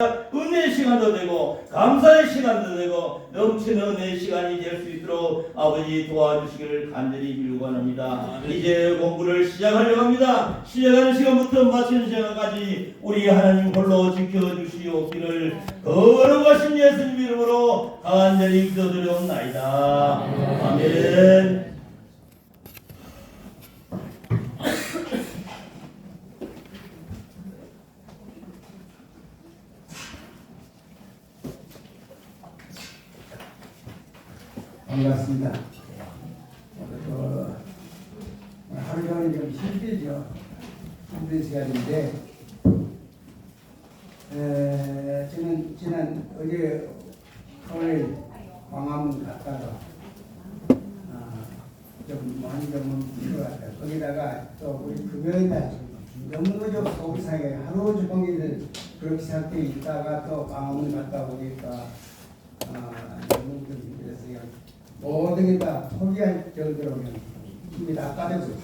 은혜의 시간도 되고 감사의 시간도 되고 넘치는 은혜의 시간이 될 수 있도록 아버지 도와주시기를 간절히 빌고 원합니다. 이제 공부를 시작하려고 합니다. 시작하는 시간부터 마치는 시간까지 우리 하나님 홀로 지켜주시옵기를 거룩하신 예수님 이름으로 간절히 기도드려옵나이다. 아멘. 반갑습니다. 하루 종일 좀 힘들죠. 힘든 시간인데, 저는 어제 오늘 광화문 갔다가 좀 많이 좀 필요하다. 거기다가 또 우리 금요일날 너무 좀 속이 상해 하루 종일 그렇게 생각해 있다가 또 광화문 갔다 오니까 너무 좀 힘들었어요. 모든 게 다 포기할 정도로 힘이 다 빠졌어요.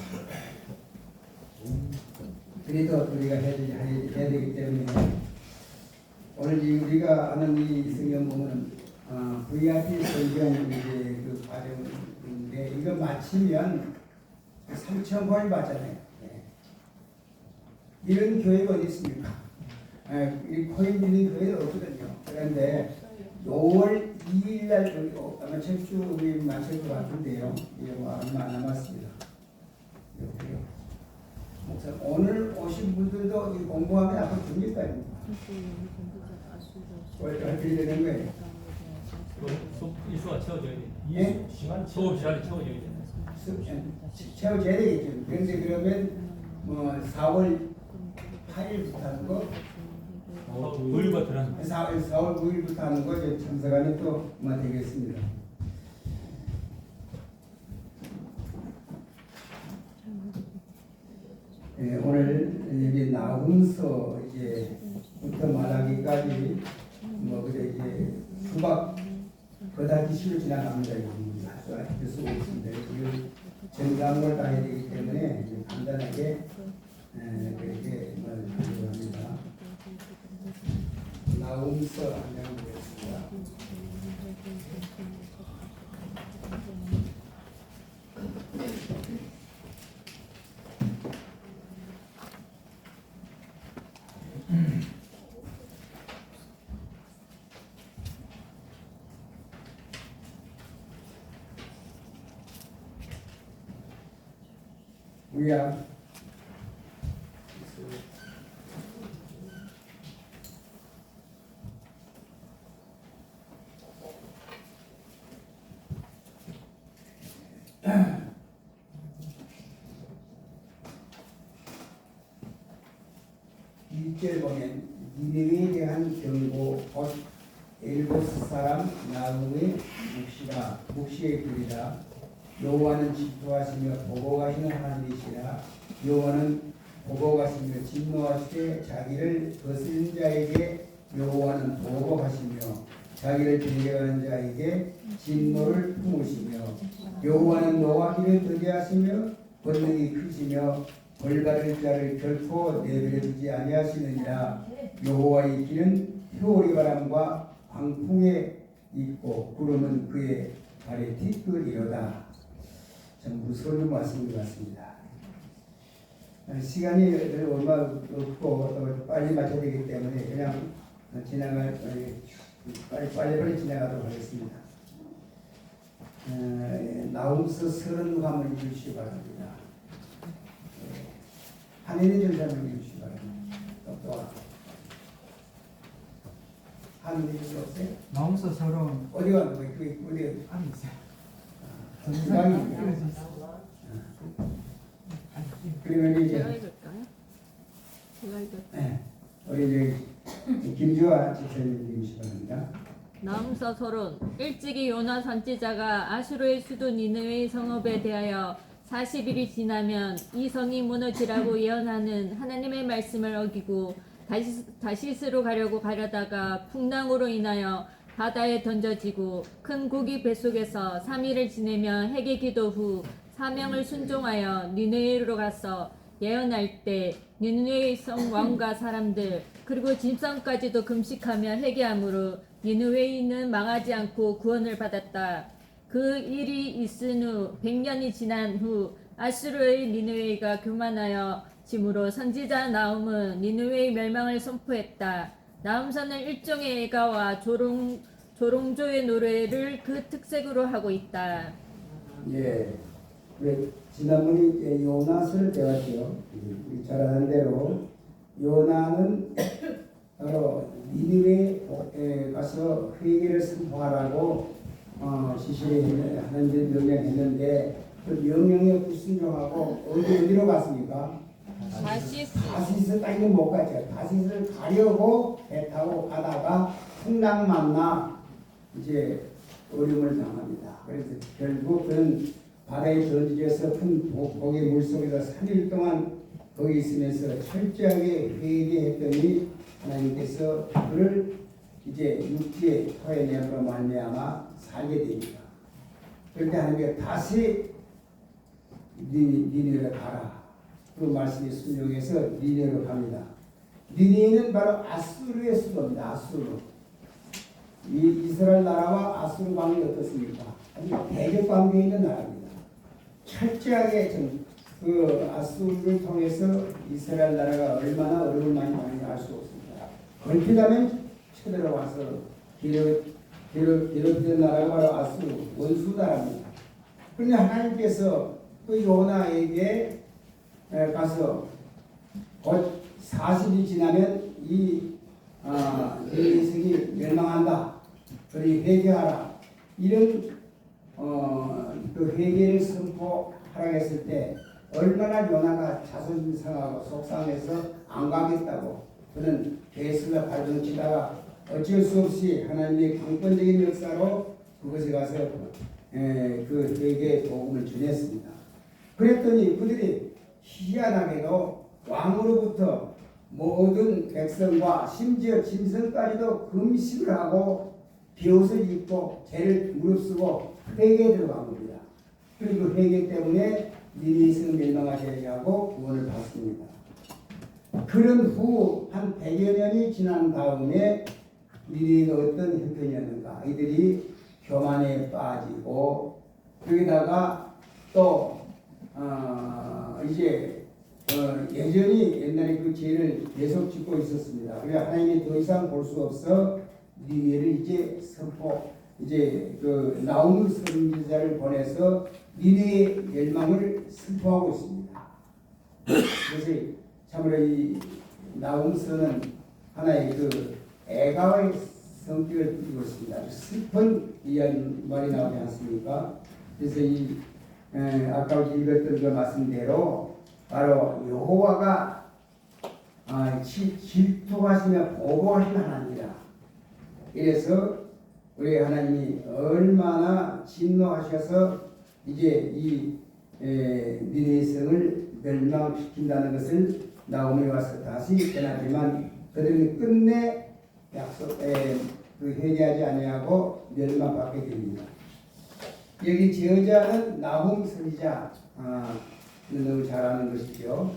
그래도 우리가 해야 되기 때문에 오늘 우리가 아는 이 성경 보면 VIP 성경 이제 그 과정인데 이거 마치면 3,000번을 받잖아요. 이런 교회가 어디 있습니까? 이 코인 있는 교회는 없거든요. 그런데 5월 2일 날 아마 책주 우리 마칠 것 같은데요. 얼마 안 남았습니다. 오늘 오신 분들도 이 공부하면 앞으로 줍니까? 어떻게 되는 거예요? 이수가 채워져야 돼. 예? 수업 시간이 채워져야 돼. 채워져야 되겠죠. 그런데 그러면 4월 8일부터 하는 거 9일부터 하는 4월 9일부터 하는 거 참석하면 또 되겠습니다. 오늘 여기 나훈서 이제부터 말하기까지 그래 이제 수박 그다지 시로 지나갑니다. 할수 있습니다. 이걸 전담을 다 해야 되기 때문에 이제 간단하게 그렇게 말하려고 합니다. 나훈서 안내하겠습니다. 우리야 일절 보면 니느웨에 대한 경고 곧 엘보스 사람 나훔의 묵시의 글이다. 여호와는 질투하시며 보고 가시는 하나님이시라. 여호와는 보고 가시며 진노하시되 자기를 거스린 자에게 여호와는 보고 가시며 자기를 데려가는 자에게 진노를 품으시며 여호와는 노하기를 더게 하시며 권능이 크시며 벌받을 자를 결코 내버려 두지 아니하시느니라. 여호와의 길은 효리 바람과 광풍에 있고 구름은 그의 발에 티끌이로다. 참 무서운 말씀인 것 같습니다. 시간이 얼마 없고 빨리 마쳐야 되기 때문에 그냥 빨리 지나가도록 하겠습니다. 나훔서 30감을 읽으시기 바랍니다. 한인의 전사를 읽으시기 바랍니다. 또 한인의 전사 없어요? 나훔서 30 어디 가는 거예요? 어디 안에 있어요. 전사이 그러면 이제 제가 읽을까요? 제가 읽을까요? 우리 김주아 집사님 읽으시기 바랍니다. 나훔서 서론. 일찍이 요나 선지자가 아수르의 수도 니느웨의 성읍에 대하여 40일이 지나면 이 성이 무너지라고 예언하는 하나님의 말씀을 어기고 다시스로 가려다가 풍랑으로 인하여 바다에 던져지고 큰 고기 뱃속에서 3일을 지내며 회개 기도 후 사명을 순종하여 니느웨로 가서 예언할 때 니느웨의 성 왕과 사람들 그리고 짐승까지도 금식하며 회개함으로 니느웨이는 망하지 않고 구원을 받았다. 그 일이 있은 후 100년이 지난 후 아수르의 니느웨이가 교만하여 짐으로 선지자 나훔은 니느웨이 멸망을 선포했다. 나훔서는 일종의 애가와 조롱조의 노래를 그 특색으로 하고 있다. 예. 지난번에 이제 요나서를 배웠죠. 우리 잘 아는 대로 요나는 바로 니느웨에 가서 회개를 선포하라고 지시를 하는 명령했는데 그 명령에 불순종하고 어디로 갔습니까? 다시스 땅에 못 갔죠. 다시스를 가려고 배 타고 가다가 풍랑 만나 이제 어려움을 당합니다. 그래서 결국 그는 바다에 던져져서 큰 고개 물속에서 3일 동안 거기 있으면서 철저하게 회개했더니 하나님께서 그를 이제 육지에 토해내므로 말미암아 살게 됩니다. 그런데 하나님께서 다시 니느웨로 가라. 그 말씀이 순종해서 니느웨로 갑니다. 니느웨는 바로 아수르의 수도입니다. 아수르. 이 이스라엘 나라와 아수르 관계 어떻습니까? 아주 대적 관계에 있는 나라입니다. 철저하게 그 아수르를 통해서 이스라엘 나라가 얼마나 어려움을 많이 받는지 알 수 없습니다. 걸핏하면 쳐들어와서 괴롭히는 나라가 바로 아수르 원수 나라입니다. 그런데 하나님께서 그 요나에게 가서 곧 40이 지나면 이 성이 멸망한다. 그러니 회개하라. 이런 그 회개를 선포하라고 했을 때 얼마나 요나가 자존심 상하고 속상해서 안 가겠다고 그는 배수가 발동치다가 어쩔 수 없이 하나님의 강권적인 역사로 그것에 가서 그 회개의 복음을 전했습니다. 그랬더니 그들이 희한하게도 왕으로부터 모든 백성과 심지어 짐승까지도 금식을 하고 비옷을 입고 죄를 무릅쓰고 회개에 들어간 겁니다. 그리고 회개 때문에 니느웨성 멸망하게 하고 구원을 받습니다. 그런 후 한 100여 년이 지난 다음에 니느웨가 어떤 형편이었는가? 이들이 교만에 빠지고 거기다가 또 이제 여전히 옛날에 그 죄를 계속 짓고 있었습니다. 그래 하나님이 더 이상 볼 수 없어 니느웨를 이제 이제 그 나훔 선지자를 보내서 니느웨 멸망을 선포하고 있습니다. 그래서 참으로 이 나훔서는 하나의 그 애가의 성격을 띠고 있습니다. 슬픈 말이 나오지 않습니까? 그래서 이 아까 읽었던 그 말씀대로 바로 여호와가 질투하시며 보고하신 하나님이다. 이래서 우리 하나님이 얼마나 진노하셔서 이제 이 니느웨성을 멸망시킨다는 것을 나홈에 와서 다시 전하지만 그들은 끝내 그 회개하지 아니하고 멸망받게 됩니다. 여기 저자는 나홈 선지자 너무 잘 아는 것이죠.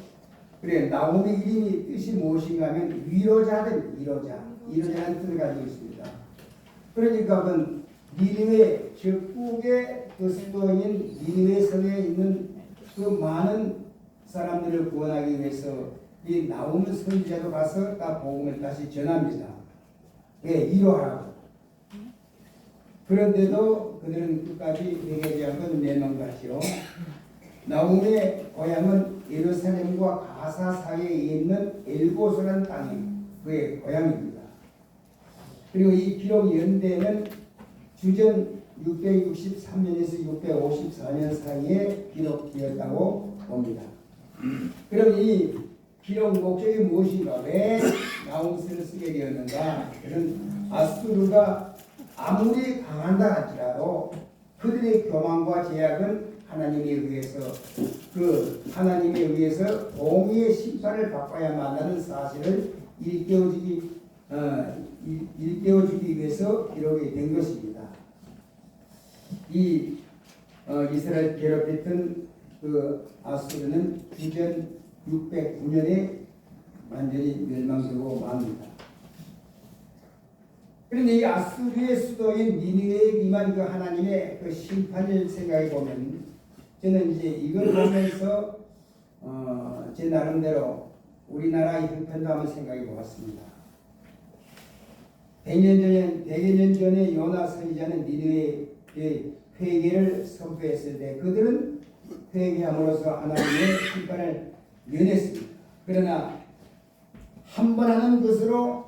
그래 나홈의 이름이 뜻이 무엇인가 하면 위로자는 뜻을 가지고 있습니다. 그러니까 그 니느웨 적국의 그 수도인 니느웨 성에 있는 그 많은 사람들을 구원하기 위해서 이 나홈 선지자도 가서 다 복음을 다시 전합니다. 예, 위로하라고. 그런데도 그들은 끝까지 회개하지 않고 멸망받지요. 나홈의 고향은 예루살렘과 가사 사이에 있는 엘고스라는 땅이 그의 고향입니다. 그리고 이 기록 연대는 주전 663년에서 654년 사이에 기록되었다고 봅니다. 그럼 이 기록 목적이 무엇인가? 왜 나홈서를 쓰게 되었는가? 그는 아수르가 아무리 강한다 할지라도 그들의 교만과 제약은 하나님에 의해서 공의의 심판을 받아야만 한다는 사실을 일깨워주기 위해서 기록이 된 것입니다. 이 이스라엘 괴롭혔던 그 아수르는 주전 609년에 완전히 멸망되고 맙니다. 그런데 이 아수르의 수도인 니느웨에 임한 그 하나님의 그 심판을 생각해 보면 저는 이제 이걸 보면서 제 나름대로 우리나라의 형편도 한번 생각해 보았습니다. 100여 년 전에 요나 선지자는 니느웨의 회개를 선포했을 때 그들은 회개함으로써 하나님의 심판을 면했습니다. 그러나 한 번 하는 것으로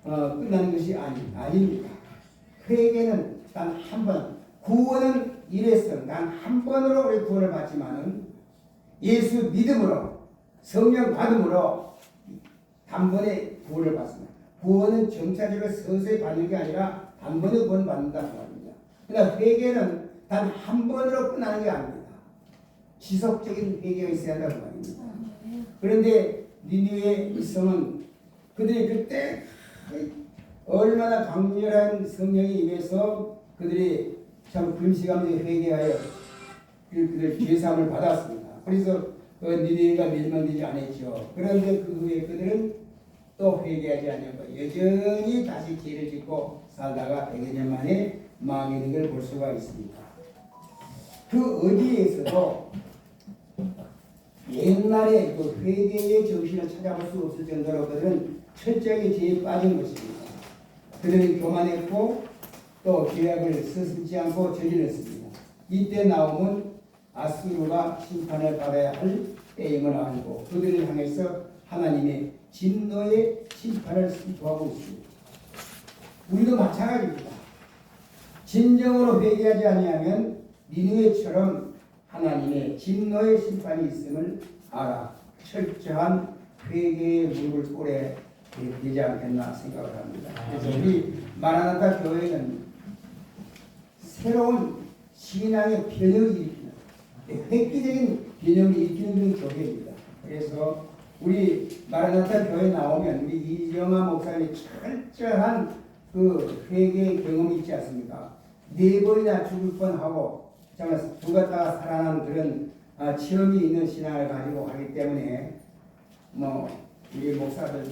끝나는 것이 아닙니다. 회개는 단 한 번, 구원은 일회성, 단 한 번으로 우리 구원을 받지만은 예수 믿음으로 성령 받음으로 단번에 구원을 받습니다. 구원은 점차적으로 서서히 받는 게 아니라 단번에 구원 받는다는 말입니다. 그러나 회개는 단 한 번으로 끝나는 게 아닙니다. 지속적인 회개가 있어야 한다는 말입니다. 그런데 니느웨의 일성은 그들이 그때 얼마나 강렬한 성령이 임해서 그들이 참 금식하면서 회개하여 그들 죄사함을 받았습니다. 그래서 니느웨가 멸망되지 않았죠. 그런데 그 후에 그들은 또 회개하지 않고 여전히 다시 죄를 짓고 살다가 100여 년 만에 망하는 걸 볼 수가 있습니다. 그 어디에서도 옛날에 그 회개의 정신을 찾아볼 수 없을 정도로 그들은 철저하게 죄에 빠진 것입니다. 그들은 교만했고 또 계약을 서슴지 않고 저질렀습니다. 이때 나오면 아수르가 심판을 받아야 할 때임을 알고 그들을 향해서 하나님의 진노의 심판을 선포하고 있습니다. 우리도 마찬가지입니다. 진정으로 회개하지 아니하면 니느웨처럼 하나님의 진노의 심판이 있음을 알아 철저한 회개의 무릎을 꿇어야 되지 않겠나 생각을 합니다. 그래서 우리 마라나타 교회는 새로운 신앙의 변혁이 일으키는 획기적인 변혁을 일으키는 교회입니다. 그래서 우리 마라나타 교회 나오면 우리 이정아 목사님이 철저한 그 회개의 경험이 있지 않습니까? 4번이나 죽을 뻔하고 정말 죽었다가 살아난 그런 체험이 있는 신앙을 가지고 하기 때문에 우리 목사들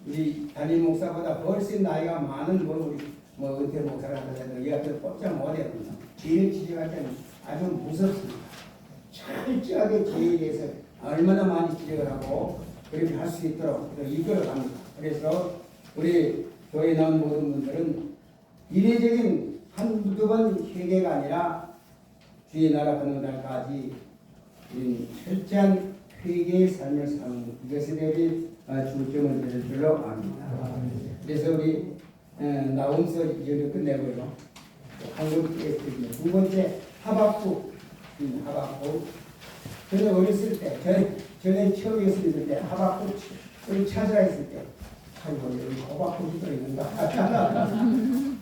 우리 담임 목사보다 훨씬 나이가 많은 우리 은퇴 목사를 하더라도 이 앞에 꼼짝 못해요. 죄를 지적할 때는 아주 무섭습니다. 철저하게 죄에 대해서 얼마나 많이 지적을 하고 그렇게 할 수 있도록 이끌어갑니다. 그래서 우리 교회 나온 모든 분들은 이례적인 한두 번 회개가 아니라 주의 나라 받는 날까지 철저한 회개의 삶을 사는 이것에 대해 중점을 드릴 줄로 압니다. 그래서 우리 나온서 이제 끝내고요. 한 번째 두 번째 하박국. 저는 어렸을 때 전에 처음 예수 때 하박국을 찾아야 했을 때 아이고 여기 호박국이 또 있는가.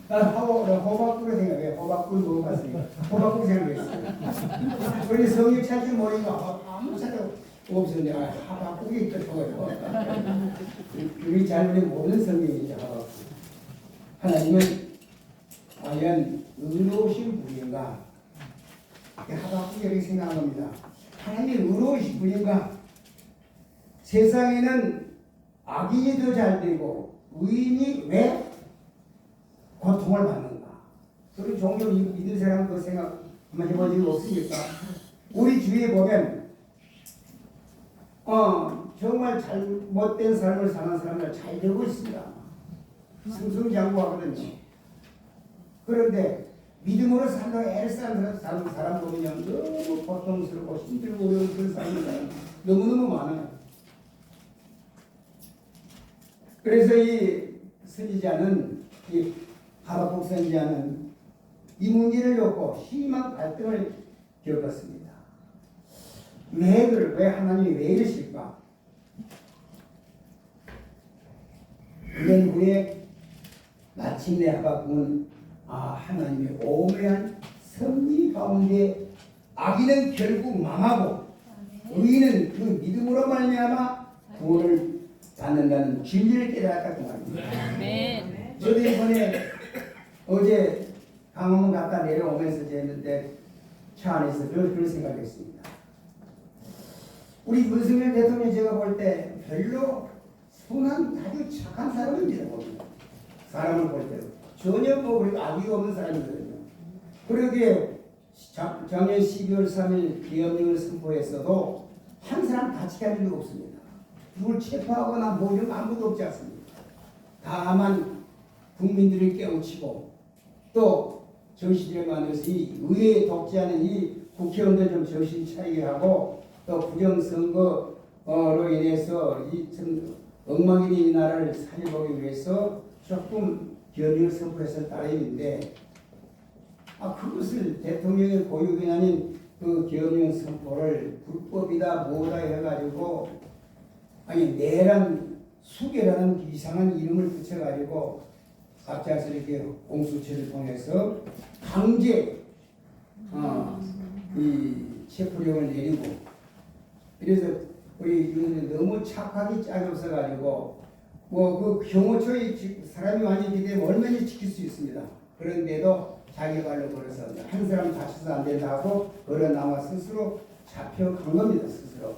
나는 호박국을 생각해. 호박국을 먹어봤으니까 호박국 생각했어요. 그런데 성경 찾지 모르니까 아무 찾아 없었는데 하박국이 또 좋아요. 우리 잘못 모르는 성경이죠. 하박국. 하나님은 과연 의로우신 분인가? 하박국이 이렇게 생각한 겁니다. 하나님이 의로우신 분인가? 세상에는 악인이 더 잘 되고 의인이 왜 고통을 받는가? 우리 종교 믿는 사람 그 생각 한번 해본 적이 없습니까? 우리 주위에 보면 정말 잘못된 삶을 사는 사람들 잘 되고 있습니다. 승승장구하거든요. 그런데 믿음으로 산다고 애를 쓰는 사람 보면 너무 고통스럽고 힘들고 어려운 그런 사람들 너무너무 많아요. 그래서 이 선지자는 이 하박국 선지자는 이 문제를 놓고 심한 갈등을 겪었습니다. 왜 하나님이 왜 이러실까? 1년 후에 마침내 하박국은 하나님의 오묘한 섭리 가운데 악인은 결국 망하고 의인은 그 믿음으로 말미암아 구원을 받는다는 진리를 깨달았다고 말입니다. 네. 저도 이번에 어제 강원도 갔다 내려오면서 제 차 안에서 그런 생각을 했습니다. 우리 윤석열 대통령 제가 볼 때 별로 순한 아주 착한 사람입니다. 봅니다. 사람을 볼 때도 전혀 뭐 우리가 악의가 없는 사람이거든요. 그러게 작년 12월 3일 기업령을 선포했어도 한 사람 다치게 한 일도 없습니다. 누굴 체포하거나 뭐 이런 거 아무것도 없지 않습니다. 다만 국민들을 깨우치고 또 정신을 만들어서 이 의회에 독재하는 이 국회의원들 좀 정신 차리게 하고 또 부정선거로 인해서 이 엉망인 이 나라를 살려보기 위해서 조금 기업령을 선포했을 따름인데 그것을 대통령의 고유긴 아닌 그 기업령 선포를 불법이다 뭐다 해가지고 내란 수계라는 이상한 이름을 붙여가지고 갑작스럽게 공수처를 통해서 강제 이 체포령을 내리고 그래서 우리 너무 착하게 짜줬어가지고 뭐 그 경호처의 사람이 많이 되면 얼마나 지킬 수 있습니다. 그런데도 자기 발로 걸어서 한 사람 다쳐서 안 된다고 걸어 나와 스스로 잡혀간 겁니다. 스스로.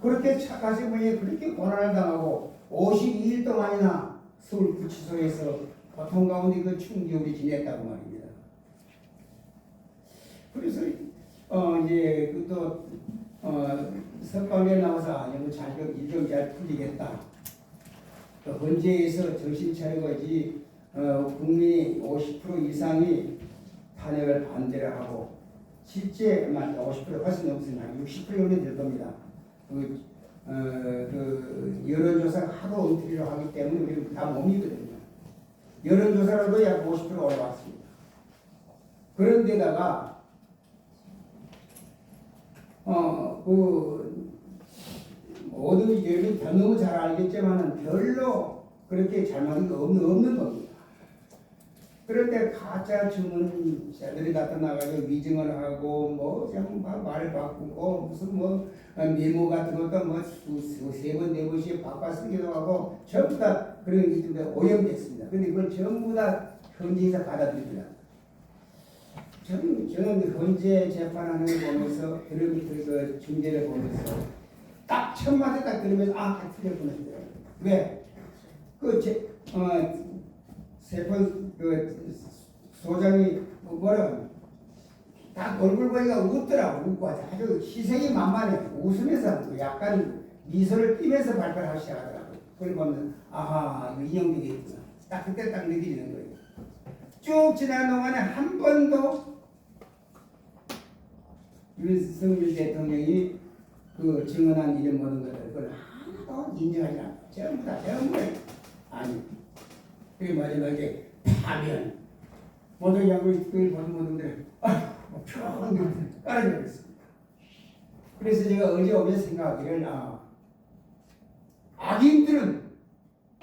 그렇게 착하신 분이 그렇게 고난을 당하고 52일 동안이나 서울 구치소에서 고통 가운데 그 충격을 지냈다고 말입니다. 그래서 이제 그또 석방에 나와서 이거 자격 일정 잘 풀리겠다. 또 헌재에서 정신 차리고지 국민이 50% 이상이 탄핵을 반대를 하고 실제 50% 훨씬 넘습니다. 60% 정도 될 겁니다. 그 여론조사가 하도 엉터리로 하기 때문에 우리는 다 못 믿거든요. 여론조사라도 약 50% 올라왔습니다. 그런데다가 모든 여러분이 너무 잘 알겠지만은 별로 그렇게 잘못한 게 없는 겁니다. 그런데 가짜 주문자들이 나타나가지고 위증을 하고 뭐 그냥 말 바꾸고 무슨 뭐 메모 같은 것도 뭐 세 번 네 번씩 바꿔 쓰기도 하고 전부 다 그런 게 좀 오염됐습니다. 그런데 그걸 전부 다 헌재에서 받아들입니다. 저는 헌재 재판하는 거 보면서 그 중재를 보면서 딱 첫 마디 딱 들으면서 딱 틀렸구나. 왜? 세번 소장이 뭐라 딱 얼굴 보니까 웃더라고. 웃고 아주 희생이 만만해. 웃으면서 약간 미소를 띠면서 발표를 하기 시작하더라고. 그걸 보면 아하 이거 인용되겠구나. 딱 그때 딱 느끼는 거예요. 쭉 지난 동안에 한 번도 윤석열 대통령이 그 증언한 이런 모든 것들 그걸 하나도 인정하지 않고 전부 다 아니 그 마지막에 파면 모든 양을 보는 분들 평 깔아주겠습니다. 그래서 제가 어제 오면서 생각하기를 악인들은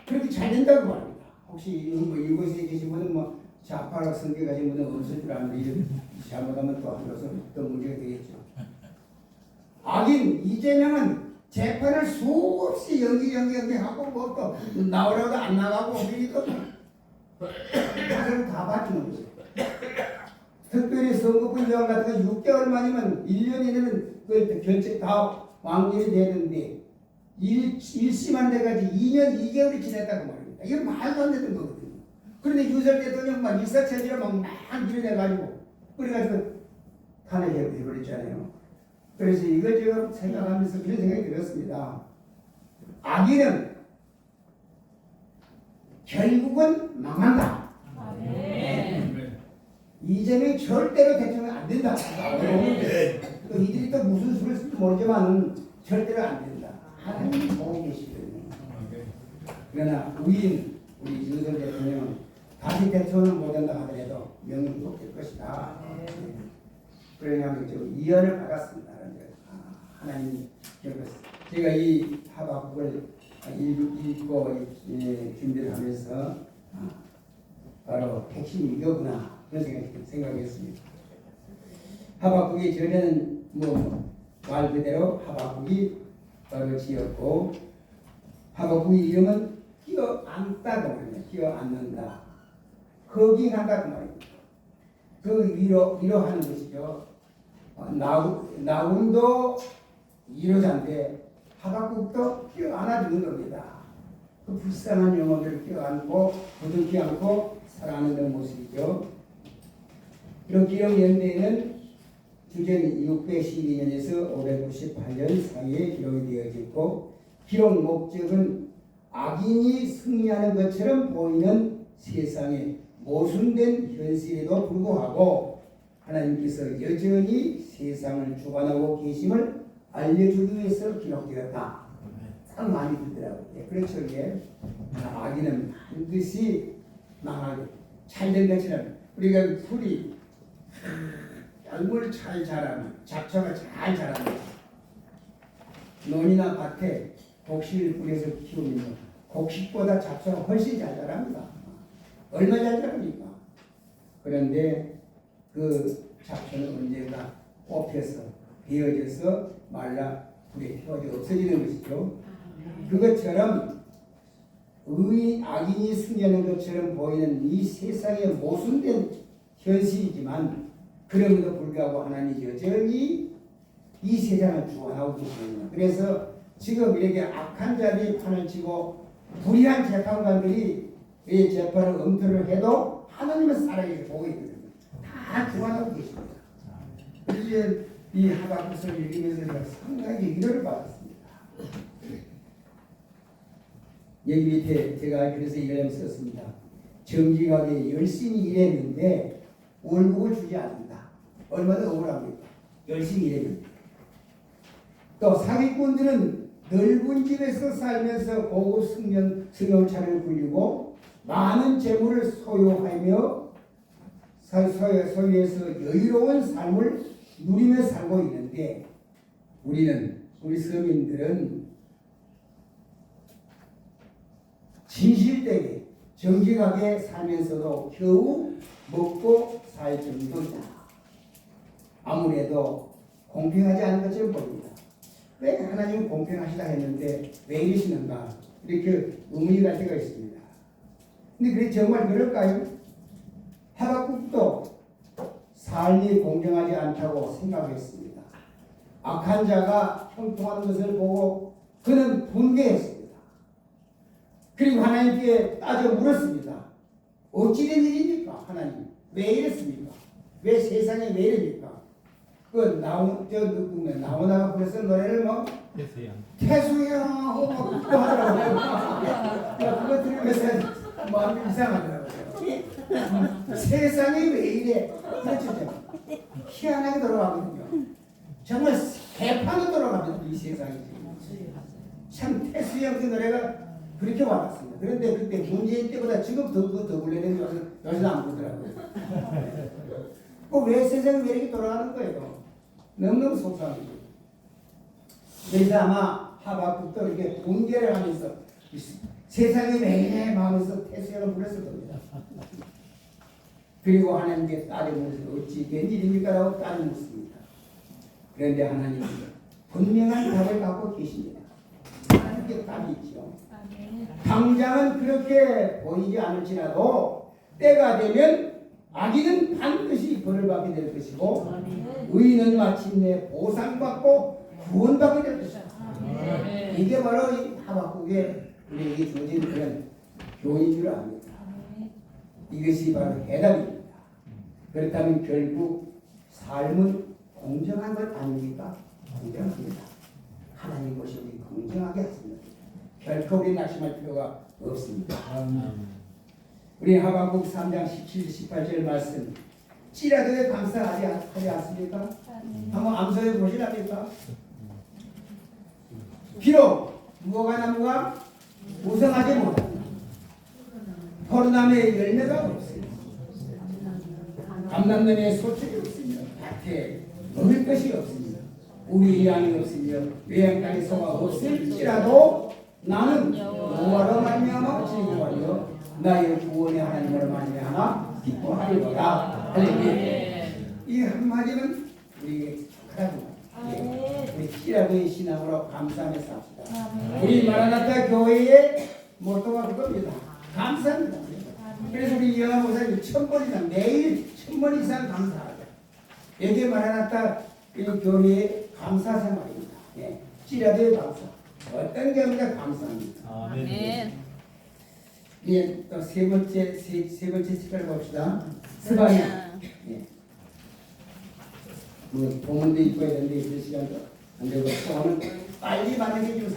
그렇게 잘 된다고 말합니다. 혹시 이곳에 계신 분은 뭐 좌파로 성격 가진 분은 없을 줄 아는데 이런 잘못하면 또 한로서 또 문제가 되겠죠. 악인 이재명은 재판을 수없이 연기하고 뭐 또 나오라고 안 나가고 그러니까 사실은 다 받치는 거죠. 특별히 선거권 조항 같은 거 6개월 만이면 1년 이내는 그 결정 다 완결이 되는데 1심한 데까지 2년 2개월이 지났다고 말입니다. 이건 말도 안 되는 거거든요. 그런데 윤석열 대통령 막 일사천리로 막 밀어내가지고 그래가지고 탄핵해버렸잖아요. 그래서 이걸 지금 생각하면서 그런 생각이 들었습니다. 악인은 결국은 망한다. 이재명이 절대로 대통령 안 된다. 또 이들이 또 무슨 수를 쓸지 모르지만 절대로 안 된다. 하나님이 보고 계시거든요. 그러나 우리 윤석열 대통령은 다시 대통령 못 된다 하더라도 명예회복될 것이다. 그러냐면 좀 이언을 받았습니다. 하나님이 제가 이 하박국을 읽고 준비를 하면서 바로 핵심이 이거구나 그런 생각했습니다. 하박국이 전에는 말 그대로 하박국이 바로 지었고 하박국의 이름은 끼어앉다고 말합니다. 끼어앉는다. 거기한다고 말입니다. 그 위로하는 것이죠. 나움도 이러자인데 하박국도 껴안아주는 겁니다. 그 불쌍한 영혼들을 껴안고 부둥키 안고 살아가는 모습이죠. 이런 기록 연대에는 주전 612년에서 598년 사이에 기록이 되어져 있고 기록 목적은 악인이 승리하는 것처럼 보이는 세상의 모순된 현실에도 불구하고 하나님께서 여전히 세상을 주관하고 계심을 알려주기 위해서 기록되었다. 참 많이 들더라고요. 그렇죠. 이게 악인은 반드시 망하게 잘된 것처럼 우리가 풀이 열무를 잘 자라면 잡초가 잘 자라면 논이나 밭에 곡식을 뿌려서 키우면 곡식보다 잡초가 훨씬 잘 자랍니다. 얼마 잘 자랍니까? 그런데 그 잡초는 언젠가 뽑혀서 베어져서 말라 불에 태워져 없어지는 것이죠. 그것처럼 악인이 승리하는 것처럼 보이는 이 세상의 모순된 현실이지만 그럼에도 불구하고 하나님이 여전히 이 세상을 주관하고 계십니다. 그래서 지금 이렇게 악한 자들이 판을 치고 불의한 재판관들이 이 재판을 엄토를 해도 하나님은 살아계시 보고 있거든요. 다 주관하고 계십니다. 그래서 이 하박국을 읽으면서 제가 상당히 위로를 받았습니다. 여기 밑에 제가 그래서 이걸 썼습니다. 정직하게 열심히 일했는데 월급을 주지 않는다. 얼마나 억울합니까? 열심히 일했는데. 또 사기꾼들은 넓은 집에서 살면서 고급 승용차를 굴리고 많은 재물을 소유하며 소유해서 여유로운 삶을 누리며 살고 있는데 우리 서민들은 진실되게 정직하게 살면서도 겨우 먹고 살 정도이다. 아무래도 공평하지 않은 것처럼 보입니다. 왜 하나님은 공평하시다 했는데 왜 이러시는가 이렇게 의문이 갈 때가 있습니다. 근데 그게 정말 그럴까요? 하박국도 삶이 공정하지 않다고 생각했습니다. 악한 자가 형통하는 것을 보고 그는 분개했습니다. 그리고 하나님께 따져 물었습니다. 어찌된 일입니까? 하나님 왜 이랬습니까? 왜 세상에 왜 이럽니까? 나오나가 그래서 노래를 뭐 태수야 하고 막 그거 하더라고요. 그거 들으면서 마음이 이상하더라고요. 세상이 왜 이래? 그렇죠. 희한하게 돌아가거든요. 정말 개판으로 돌아가거든요. 이 세상이. 참 태수야 그 노래가 그렇게 와닿습니다. 그런데 그때 문재인 때보다 지금 더 불리는 요새는 안 보더라고요. 왜 세상이 왜 이렇게 돌아가는 거예요? 너무너무 속상해요. 그래서 아마 하박국도 이렇게 분개를 하면서 세상이 왜 이래 하면서 태수야를 불렀을 겁니다. 그리고 하나님께 따져보면서 어찌 된 일입니까? 라고 따져묻습니다. 그런데 하나님은 분명한 답을 갖고 계십니다. 하나님께 답이 있죠. 당장은 그렇게 보이지 않을지라도 때가 되면 악인은 반드시 벌을 받게 될 것이고 의인은 마침내 보상받고 구원받게 될 것이다. 이게 바로 이 하박국의 우리에게 주어진 그런 교훈인 줄 압니다. 이것이 바로 해답입니다. 그렇다면 결국 삶은 공정한 것 아닙니까? 공정합니다. 하나님 것이 우리 공정하게 하십니다. 결코 우리 낙심할 필요가 없습니다. 우리 하박국 3장 17, 18절 말씀 찌라도에 감사하지 않습니까? 한번 암송해 보시랍니까? 비록 무화과 나무가 무성하지 못합니다. 포도나무에 열매가 없습니다. 감람나무에 소출이 없습니다. 밭에 먹을 것이 없습니다. 우리 양이 없으며 외양간에 소가 없을지라도 나는 여호와로 말미암아 즐거워하며 나의 구원의 하나님으로 말미암아 기뻐하리로다. 할렐루야. 이 한마디는 우리에게 축하합니다. 우리 키라도의 신앙으로 감사하며 삽시다. 우리 마라나타 교회의 모토가 그겁니다. 감사합니다. 그래서 우리 이영하 목사님 1000번 이상 매일 1000번 이상 감사하죠. 여기 마라나타 교회의 감사 생활입니다. 예. 어찌라도 감사. 어떤 게 없냐 감사합니다. 아멘. 예, 또 세 번째 책을 봅시다. 스바냐. 예. 뭐 본문도 읽어야 되는데 이 시간도 안 되고 오늘 빨리 받는 게 좀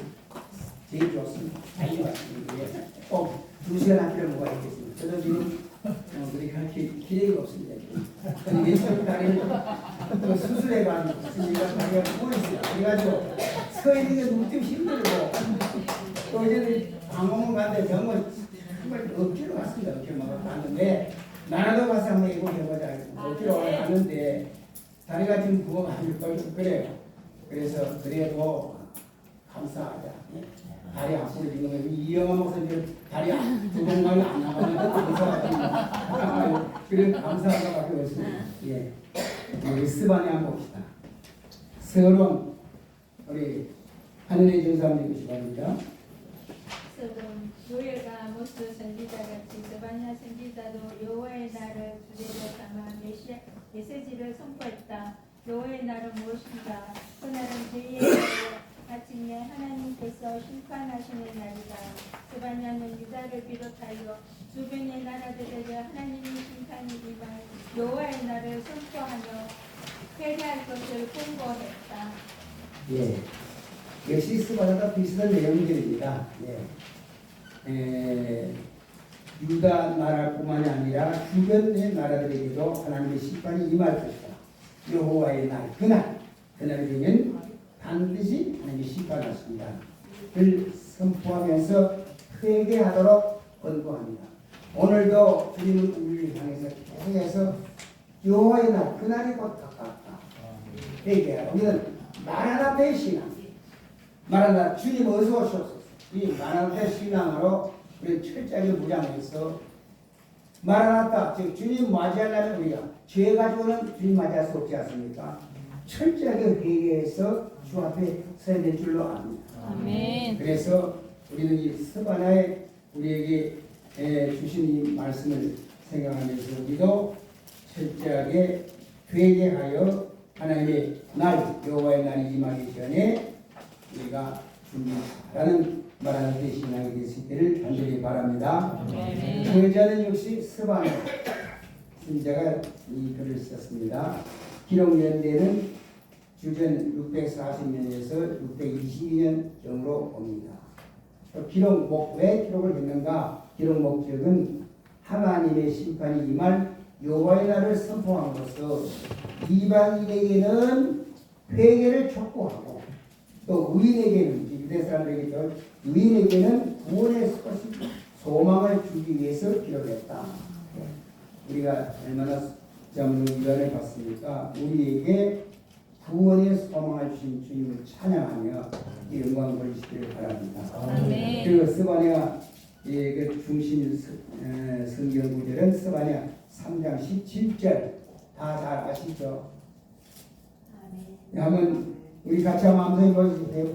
제일 좋습니다. 빨리 받는 게 꼭 2시간 한 끼를 먹어야 겠습니다. 저도 지금 그렇게 할 기력이 없습니다. 저는 왼쪽 다리를 또 수술해가지고 있으니까 다리가 부어있어요. 그래가지고 서 있는 게 너무 힘들고 또 이제는 방공을 갔는데 정말 억지로 갔습니다. 억지로 막 갔는데 나라도 가서 한번 이거 해보자. 억지로 갔는데 다리가 지금 부어가지고 그래요. 그래서 그래도 감사하자. 다리 아프고 지금 이영화 목사님 다리 두 번만에 안 나가니까 감사하다. 그래 감사하다고 했습니다. 예, 우리 스바냐 한번 봅시다. 서론 우리 하늘의 전사님 시간입니다. 서론 노예가 모스 선지자같이 스바냐 선지자도 여호와의 날을 주제로 삼아 메시지를 선포했다. 여호와의 날은 무엇인가? 그날은 죄의 날이요 아침에 하나님께서 심판하시는 날이다. 스바냐는 유다를 비롯하여 주변의 나라들에게 하나님의 심판이 임한 여호와의 날을 선포하며 회개할 것을 공고했다. 예, 역시 스바냐가 비슷한 내용들입니다. 예. 유다 나라뿐만이 아니라 주변의 나라들에게도 하나님의 심판이 임할 것이다. 여호와의 날, 그날이 되면 반드시 하나님이 심판하십니다. 를 선포하면서 회개하도록 권고합니다. 오늘도 주님은 우리를 향해서 계속해서 여호와의 날, 그날이 곧 가깝다. 회개하라. 우리는 마라나타의 신앙, 마라나타 주님 어서 오셔서 이 마라나타의 신앙으로 우리는 철저하게 무장해서 마라나타 즉 주님 맞이하려면 우리가 죄 가지고는 주님 맞이할 수 없지 않습니까? 철저하게 회개해서 주 앞에 서야 될 줄로 압니다. 아멘. 그래서 우리는 이 스바냐에 우리에게 주신 이 말씀을 생각하면서 우리도 철저하게 회개하여 하나님의 날, 여호와의 날이 임하기 전에 우리가 준비하라는 말하는 신앙이 될 수 있기를 간절히 바랍니다. 교회자는 역시 스바냐 선지자가 이 글을 썼습니다. 기록 연대는 주전 640년에서 622년경으로 봅니다. 기록 왜 기록을 했는가? 기록 목적은 하나님의 심판이 임할 여호와의 날을 선포함으로써 이방인에게는 회개를 촉구하고 또 의인에게는 유대 사람들에게도 의인에게는 구원의 소망을 주기 위해서 기록했다. 우리가 얼마나 위안을 받습니까? 우리에게 구원의 소망을 주신 주님을 찬양하며 이 영광 돌리시기를 바랍니다. 아멘. 그 스바냐 그 중심 성경 구절은 스바냐 3장 17절 다 잘 아시죠? 한번 우리 같이 한번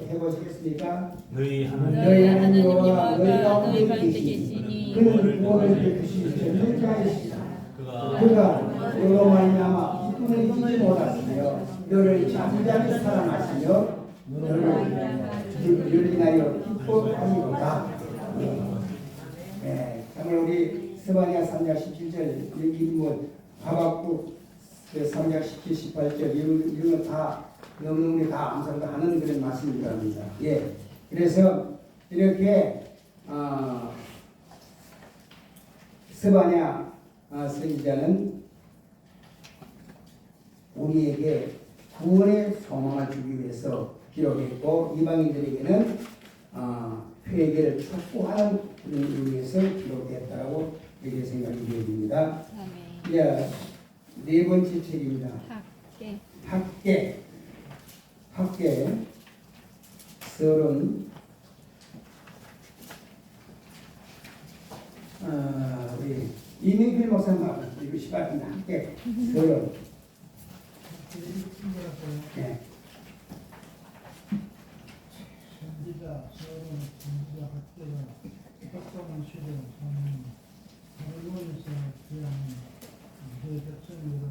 해보시겠습니까? 너희 하나님 너희 하나님 여호와가 너희 가운데 계시니 그는 구원을 베푸시는 전능자이시다. 그가 그가 너로 말미암아 기쁨을 잊지 못하시며 너를 잠잠히 사랑하시며 너를 인하여 기뻐하시도다. 정말 우리 스바냐 3장 17절 여기 뭐 하박국 3장 17, 18절 이런 거 다 너무너무 다 암송하는 그런 말씀이랍니다. 예, 그래서 이렇게 스바냐 선지자는 우리에게 구원의 소망을 주기 위해서 기록했고 이방인들에게는 회개를 촉구하는 그런 위해서 기록했다고 이렇게 생각이 되어집니다. 이제 네 번째 책입니다. 학계 서론 우리 이민필 목사님 이거 시발인 학계 서론 네. 선지자 서론 선지자 학계가 혁성한 시대 사는 바벨론에서 귀한 그 백성들을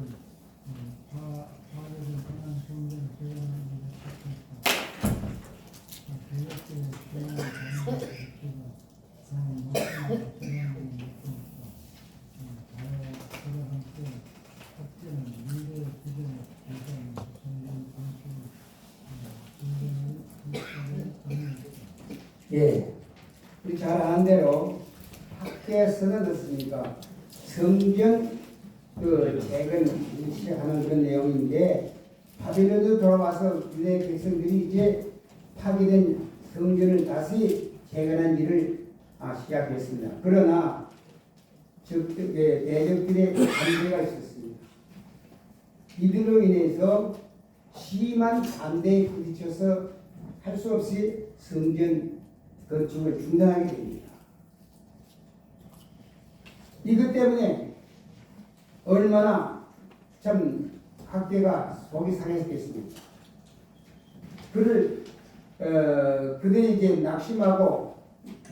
바벨론 강한 성전 재건하는 일에 착했다. 예, 우리 잘 아는 대로 학계에서는 어떻습니까? 성전 재건 시작하는 그런 내용인데 바벨론으로 돌아와서 유대 백성들이 이제 파괴된 성전을 다시 재건한 일을 시작했습니다. 그러나 대적들의 반대가 있었습니다. 이들로 인해서 심한 반대에 부딪혀서 할 수 없이 성전 건축을 중단하게 됩니다. 이것 때문에 얼마나 참 학계가 속이 상했겠습니까? 그들이 이제 낙심하고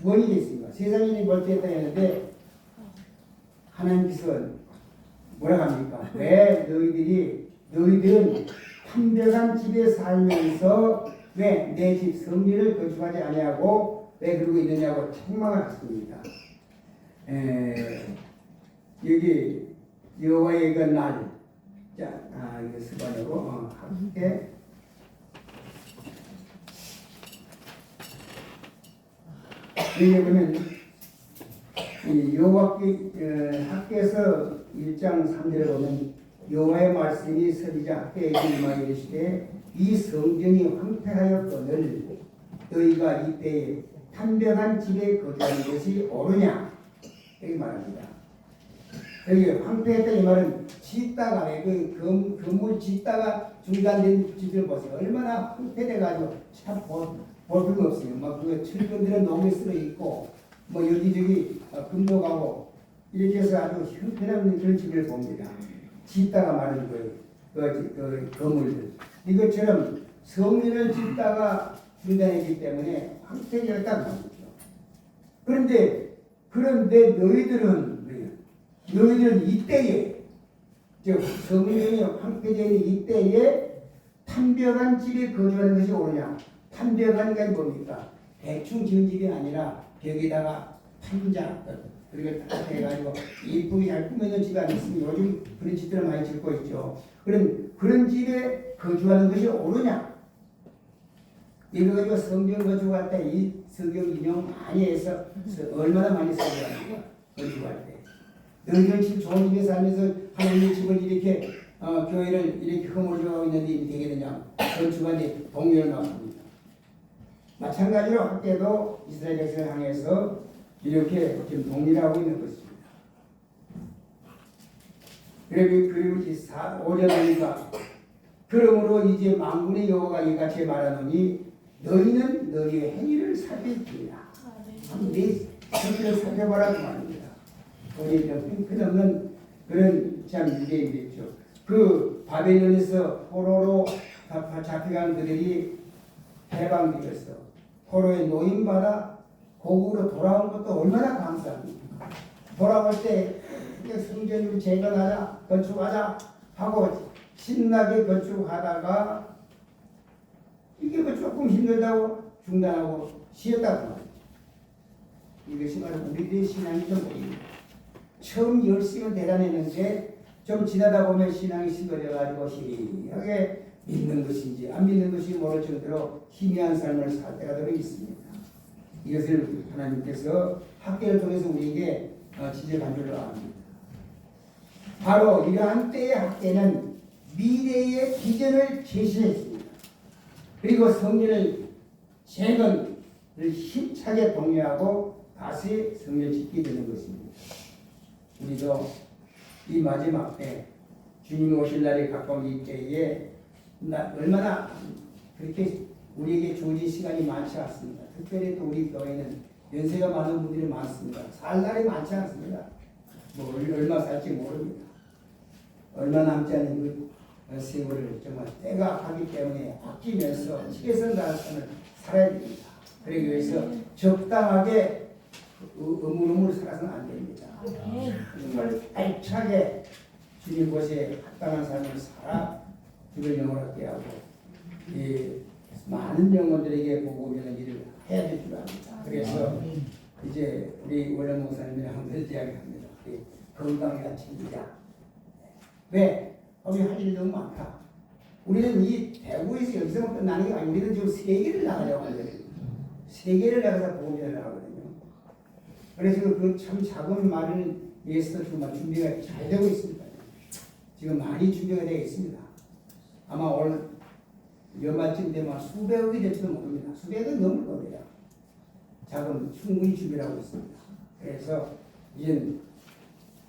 원이겠습니까? 세상인이 멀티했다 했는데 하나님께서 뭐라 합니까? 왜 너희들은 판별한 집에 살면서 왜 내 집 성전을 건축하지 아니하고 왜 그러고 있느냐고 책망을 하십니다. 여기 여호와의 그 날, 자, 이거 습관으로 학계. 여기 보면 이 학계에서 1장 3절에 보면 여호와의 말씀이 서리자 학계에게 임하여 이르시되 이 성전이 황폐하였거늘 너희가 이때에 탄벽한 집에 거주하는 것이 옳으냐 이렇게 말합니다. 여기 황폐했다 이 말은 짓다가 그 건물 짓다가 중단된 집을 보세요. 얼마나 황폐돼가지고 참 볼 필요가 없어요. 막 그 철근들은 농에 쓰여 있고 뭐 여기저기 금도 가고 이렇게 해서 아주 형편없는 그런 집을 봅니다. 짓다가 마른 그 건물들 이것처럼 성전을 짓다가 중단했기 때문에 황폐되었다는 말이죠. 그런데 너희들은 이때에 성전이 황폐되는 이때에 탄벽한 집에 거주하는 것이 옳으냐? 탄벽한 게 뭡니까? 대충 지은 집이 아니라 벽에다가 판자 그리고 딱 해가지고 이쁘게 잘 꾸며놓은 집이 아니었으면 요즘 그런 집들을 많이 짓고 있죠. 그런 집에 거주하는 것이 옳으냐? 이거 가지고 성경 건축할 때 이 성경 인용 많이 해서 얼마나 많이 써야 건축할 때. 너희들 지금 좋은 집에 살면서 하나님의 집을 이렇게 교회를 이렇게 허물어가고 있는데 이게 되겠느냐? 건축한데 동료를 맡습니다. 마찬가지로 학계도 이스라엘 백성을 향해서 이렇게 지금 동일하고 있는 것입니다. 그리고 5절 보니까 그러므로 이제 만군의 여호와가 이같이 말하노니 너희는 너희의 행위를 살필지니라. 네 행위를 살펴봐라 그 말입니다. 우리 형편없는 그런 참 유대인이겠죠. 그 바벨론에서 포로로 잡혀간 그들이 해방되었어. 포로에 노임받아 고국으로 돌아온 것도 얼마나 감사합니까? 돌아올 때 성전을 재건하자, 건축하자 하고 신나게 건축하다가 이게 뭐 조금 힘들다고 중단하고 쉬었다고 말이죠. 이것이 바로 우리들의 신앙이 좀 보입니다. 처음 열심은 대단했는데 좀 지나다 보면 신앙이 식어져가지고 희미하게 믿는 것인지 안 믿는 것인지 모를 정도로 희미한 삶을 살 때가 더 있습니다. 이것을 하나님께서 학계를 통해서 우리에게 지적한 줄로 압니다. 바로 이러한 때의 학계는 미래의 비전을 제시했습니다. 그리고 성전을 재건을 힘차게 독려하고 다시 성전을 짓게 되는 것입니다. 우리도 이 마지막 때 주님 오실 날이 가까운 이 때에 얼마나 그렇게 우리에게 주어진 시간이 많지 않습니다. 특별히 또 우리 교회는 연세가 많은 분들이 많습니다. 살 날이 많지 않습니다. 뭐 얼마 살지 모릅니다. 얼마 남지 않은 그 세월을 정말 때가 가기 때문에 아끼면서 최선 다하는 삶을 살아야 됩니다. 그러기 위해서 적당하게 의무를 살아서는 안 됩니다. 정말 알차게 주님 곳에 합당한 삶을 살아 주를 영원하게 하고 많은 영혼들에게 복음이라는 일을 해야 될 줄 압니다. 그래서 이제 우리 원래 목사님이 항상 이야기합니다. 건강이나 챙기자. 왜? 우리 할 일이 너무 많다. 우리는 이 대구에서 여기서만 끝나는 게 아니고 우리는 지금 세계를 나가려고 하는 거예요. 세 개를 나가서 복음전을 하거든요. 그래서 그 참 작은 말을 위해서 정말 준비가 잘 되고 있습니다. 지금 많이 준비가 되어 있습니다. 아마 올 연말쯤 되면 수백억이 될지도 모릅니다. 수백억은 넘을 겁니다. 자금 충분히 준비를 하고 있습니다. 그래서 이제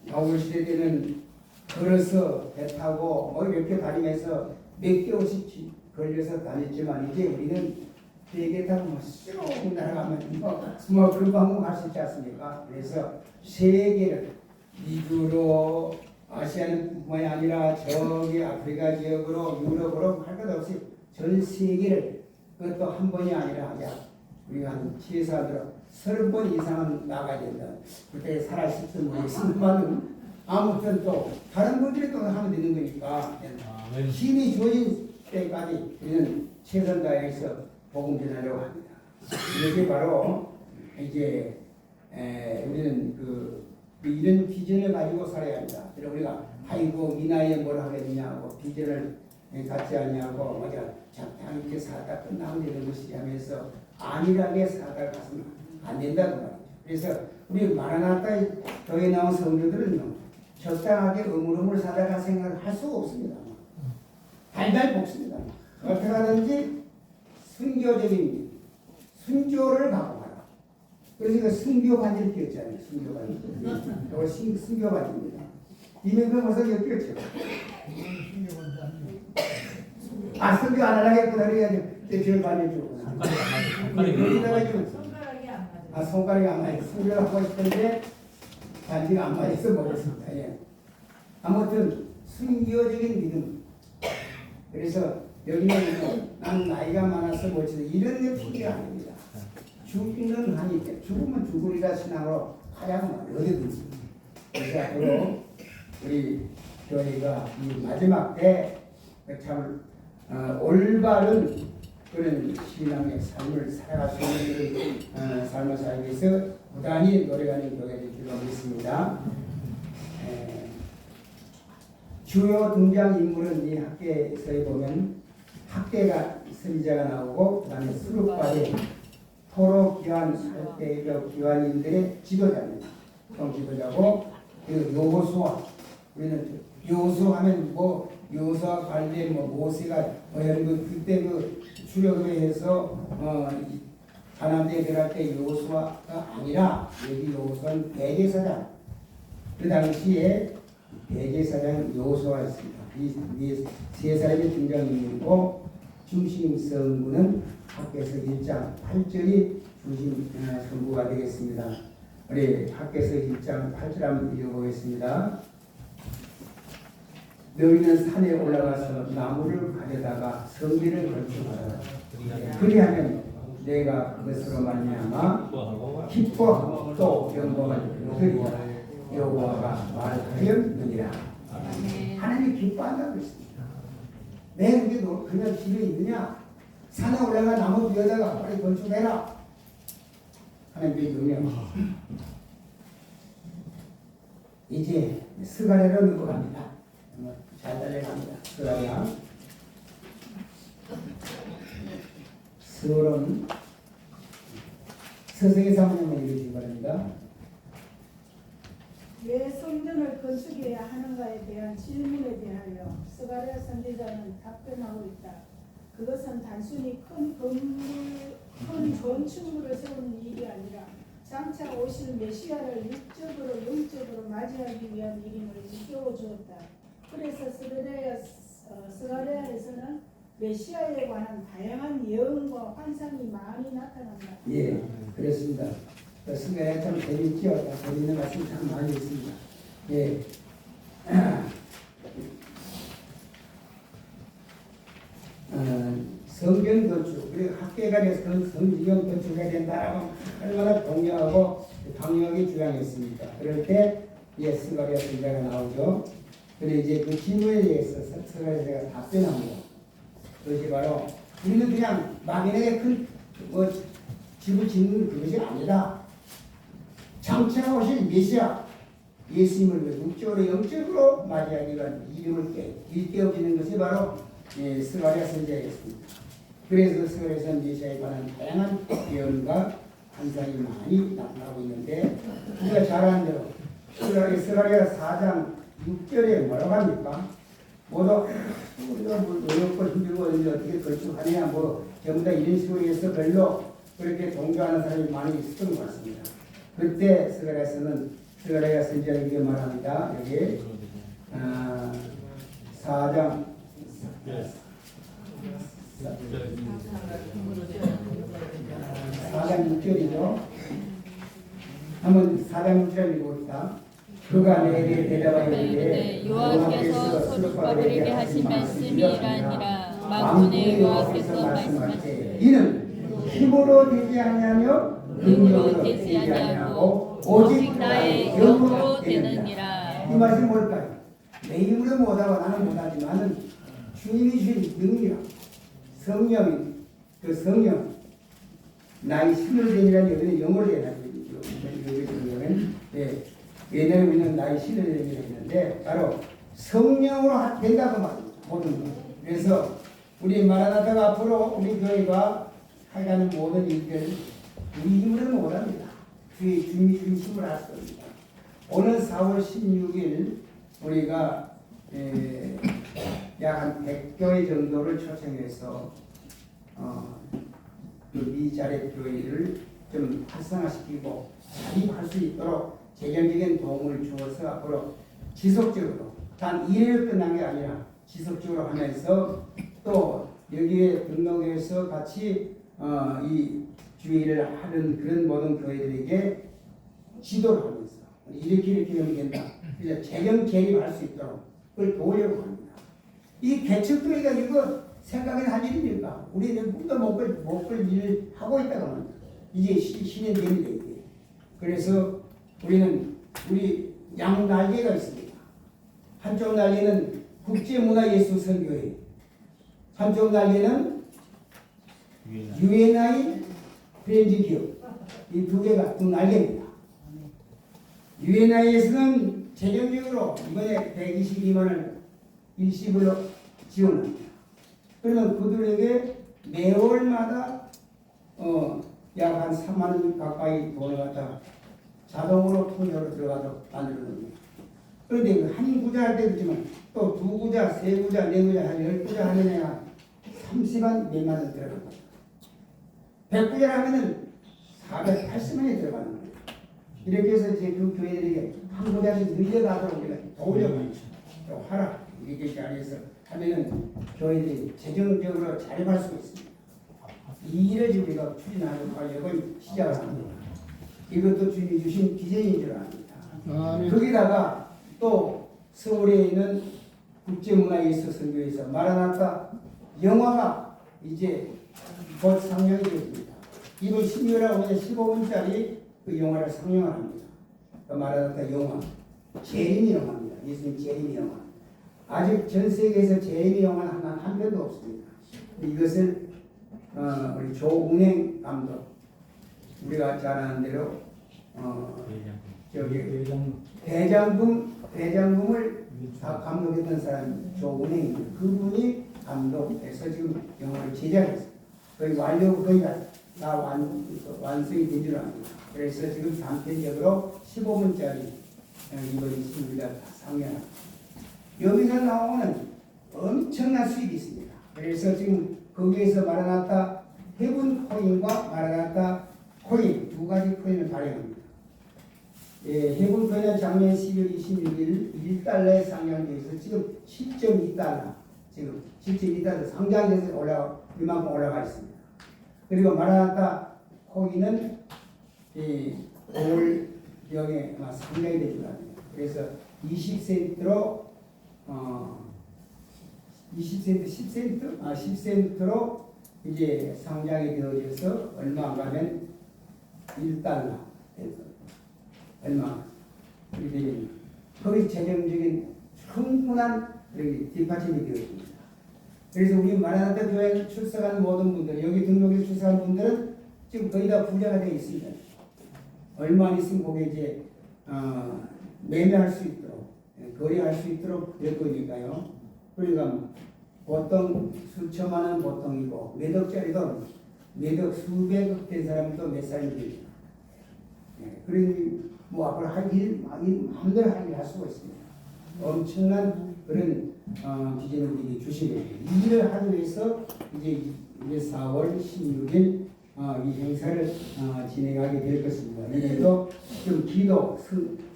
바울 시대 때는 걸어서 배 타고 뭐 이렇게 다니면서 몇 개월씩 걸려서 다녔지만 이제 우리는 비행기 타고 쭉 날아가면 뭐 그런 방법 할 수 있지 않습니까? 그래서 세계를 미주로 아시아뿐만이 아니라 저기 아프리카 지역으로 유럽으로 할 것 없이 전 세계를 그것도 한 번이 아니라 우리가 한 최소한으로 30번 이상은 나가야 된다. 그때 살아있을지 모르겠습니다만 아무튼 또 다른 분들이 또 하면 되는 거니까 힘이 주어진 때까지 우리는 최선 다해서 복음 전하려고 합니다. 이게 바로 이제 우리는 이런 비전을 가지고 살아야 한다. 그래서 우리가 아이고 이 나이에 뭘 하겠냐고 비전을 갖지 않냐고 맞아 잠깐 이렇게 살다 끝나면 되는 것이 하면서 안일하게 살다 가서는 안 된다고 말이죠. 그래서 우리 마라나타 교회 나온 성도들은요 적당하게 의무를 살다가 생각을 할 수가 없습니다. 달달 볶습니다. 어떻게 하든지 순교적인 순교를 갖고 가라. 그래서 그 순교 반지를 끼웠잖아요. 순교 반지. 이거 순교 반지입니다. 이명박 벌써 이거 끼웠죠. 순교 안 하려고 그래야지. 대표를 반지 주구나. 여기다가 지금 손가락이 안 맞아요. 손가락이 안 맞아요. 순교를 하고 싶은데 반지가 안 맞아서 모르겠습니다. 예. 아무튼 순교적인 믿음. 그래서 여기는 난 나이가 많아서 못해서 이런 게 필요가 아닙니다. 죽는 한이 때 죽으면 죽으리라 신앙으로 하야만 어디든지. 그래서 앞으로 우리 교회가 이 마지막 때 참 올바른 그런 신앙의 삶을 살아갈 수 있는 삶을 살기 위해서 부단히 노력하는 교회가 되기로 믿습니다. 주요 등장 인물은 이 학계에서 보면 학계가 선지자가 나오고 그다음에 수르바벨 포로 귀환할 때의 귀환인들의 지도자입니다. 총 지도자고 그리고 요호수아 우리는 요호수하면 뭐 요호수아 관리 뭐 모세가 뭐 이런 거 그때 그 출애굽에 해서 가나안에 들어갈 때 요호수아가 아니라 여기 요호수아는 대제사장 그 당시에 대제사장 요호수아였습니다. 이 세 사람의 등장인물이고 중심 성구는 학계서 1장 8절이 중심 성구가 되겠습니다. 우리 학계서 1장 8절 한번 읽어보겠습니다. 너희는 산에 올라가서 나무를 가져다가 성비를 건축하라. 그리하면 내가 그것으로 말미암아 기뻐하고 또 영광을 누리리라. 여호와가 말하였느니라. 하나님이 기뻐한다고 했습니다. 내 그게 너 그냥 집에 있느냐? 산에 올라가 나무 위에다가 빨리 건축해라. 하나님의 명령. 이제 스가랴로 넘어갑니다. 잘 달려갑니다. 스가랴. 서론 서성의 사모님을 읽으시기 바랍니다. 왜 성전을 건축해야 하는가에 대한 질문에 대하여 스가랴 선지자는 답변하고 있다. 그것은 단순히 큰 건물, 큰 건축물을 세우는 일이 아니라 장차 오실 메시아를 육적으로 영적으로 맞이하기 위한 일임을 일깨워 주었다. 그래서 스가랴에서는 메시아에 관한 다양한 예언과 환상이 많이 나타난다. 예, 그렇습니다. 스가랴 참 재밌죠. 재밌는 말씀 참 많이 있습니다. 예. 성경 건축, 그리고 학계가 돼서 성경 건축해야 된다라고 얼마나 동요하고 강력하게 주장했습니다. 그럴 때 스가랴 선지자가 나오죠. 그런데 이제 그 질문에 대해서 스가랴가 답변합니다. 그것이 바로 우리는 그냥 막연하게 큰 집을 짓는 그것이 아니라 장차 오실 메시아 예수님을 육적으로 영적으로 맞이하기 위한 이름을 일깨워주는 것이 바로 스가랴 선지자였습니다. 그래서 서울에서 메시아에 관한 다양한 예언과 환상이 많이 나타나고 있는데 우리가 잘 아는 대로 스가랴 4장 6절에 뭐라고 합니까? 모두 우리가 뭐 어렵고 힘들고 어떻게 걸쭉하냐 뭐 전부 다 이런 식으로 해서 별로 그렇게 동조하는 사람이 많이 있었던 것 같습니다. 그때 스가랴 선지자가 이렇게 말합니다. 여기 4장 6절이죠. 한번 4장 6절 읽어봅시다. 그가 내게 대답하였는데 여호와께서 스룹바벨에게 하신 말씀이 이러하니라. 만군의 여호와께서 말씀하시되 이는 힘으로 되지 아니하며 능력으로 되지 아니하고 오직 나의 영으로 되느니라. 이 말씀이 뭘까요? 내 힘으로 못하고 나는 못하지만은 주님이 주신 능력, 성령이 그 성령 나의 힘으로 되니라는 여기는 영어로 되는 옛날에 우리는 나의 힘으로 되니라 했는데 바로 성령으로 된다고 말합니다. 모든 것. 그래서 우리 마라나타가 앞으로 우리 교회가 하여가는 모든 일들 우리 힘으로는 못합니다. 주님이 주신 힘으로 할 겁니다. 오늘 4월 16일 우리가 약 한 100교회 정도를 초청해서 그 미자립 교회를 좀 활성화시키고 자립할 수 있도록 재정적인 도움을 주어서 앞으로 지속적으로 단 1회로 끝난 게 아니라 지속적으로 하면서 또 여기에 등록해서 같이 이 주의를 하는 그런 모든 교회들에게 지도를 하면서 이렇게 하면 된다. 그래서 재정 개입할 수 있도록 그걸 도우려고 합니다. 이 개척교회가 이거 생각을 할 일입니까? 우리는 꿈도 못 꿀 일을 하고 있다고 합니다. 이제 실현됩니다. 이게. 그래서 우리 양 날개가 있습니다. 한쪽 날개는 국제문화예술선교회, 한쪽 날개는 UNI 프렌즈 기업. 이 두 개가 두 날개입니다. UNI에서는 재정적으로 이번에 122만 원 일시불로 지원합니다. 그러면 그들에게 매월마다 약 한 3만 원 가까이 돈을 갖다 자동으로 통장으로 들어가도록 만들어 놓습니다. 그런데 한 구자 할 때도 있지만 또 두 구자, 세 구자, 네 구자, 한 10구자 하는 애가 30만 몇만 원 들어갑니다. 100구자를 하면은 480만 원이 들어가는 거예요. 이렇게 해서 이제 그 교회들에게 한 구자씩 늘려가도록 우리가 도우려고 하라. 이렇게 자리에서 하면은 교회들이 재정적으로 자립할 수 있습니다. 이 일을 지금 우리가 추진하려고 시작을 합니다. 이것도 주님이 주신 비전인 줄 압니다. 거기다가 또 서울에 있는 국제문화예술선교회에서 마라나타 영화가 이제 곧 상영이 되었습니다. 이번 12월에 오늘 15분짜리 그 영화를 상영을 합니다. 그 마라나타 영화, 재림이 영화입니다. 예수님 재림이 영화. 아직 전 세계에서 재림이 영화는 한 편도 없습니다. 이것을 우리 조운행 감독, 우리가 잘 아는 대로 저기 대장금을 다 감독했던 사람 조운행입니다. 그분이 감독해서 지금 영화를 제작했습니다. 거의 완료 거의 다 완성이 된 줄 압니다. 그래서 지금 단편적으로 15분짜리 이번 20일날 상영합니다. 여기서 나오는 엄청난 수익이 있습니다. 그래서 지금 거기에서 마라나타 해븐 코인과 마라나타 코인 두 가지 코인을 발행합니다. 해븐 코인은 작년 12월 26일 1달러에 상장돼서 지금 7.2달러 지금 7.2달러 상장돼서 이만큼 올라가 있습니다. 그리고 마라나타 코인은 올경에 아마 상장이 될 줄 압니다. 그래서 20센트로 20센트, 10센트? 10센트로 이제 상장이 되어져서 얼마 안 가면 1달러 얼마 이렇게 됩니다. 거기 재정적인 충분한 뒷받침이 되어 있습니다. 그래서 우리 마라나타 교회 출석한 모든 분들, 여기 등록에 출석한 분들은 지금 거의 다 부자가 되어 있습니다. 얼마 있으면 거기에 이제 매매할 수 있도록 거래할 수 있도록 될 거니까요. 그러니까 보통 수천만 원 보통이고 몇 억짜리도 몇 억 수백억 된 사람도 몇 살인지 그러니 뭐 앞으로 마음대로 할 일 할 수가 있습니다. 엄청난 그런 기준을 우리에게 주시고 이 일을 하기 위해서 이제 4월 16일 이 행사를 진행하게 될 것입니다. 이래도 좀 기도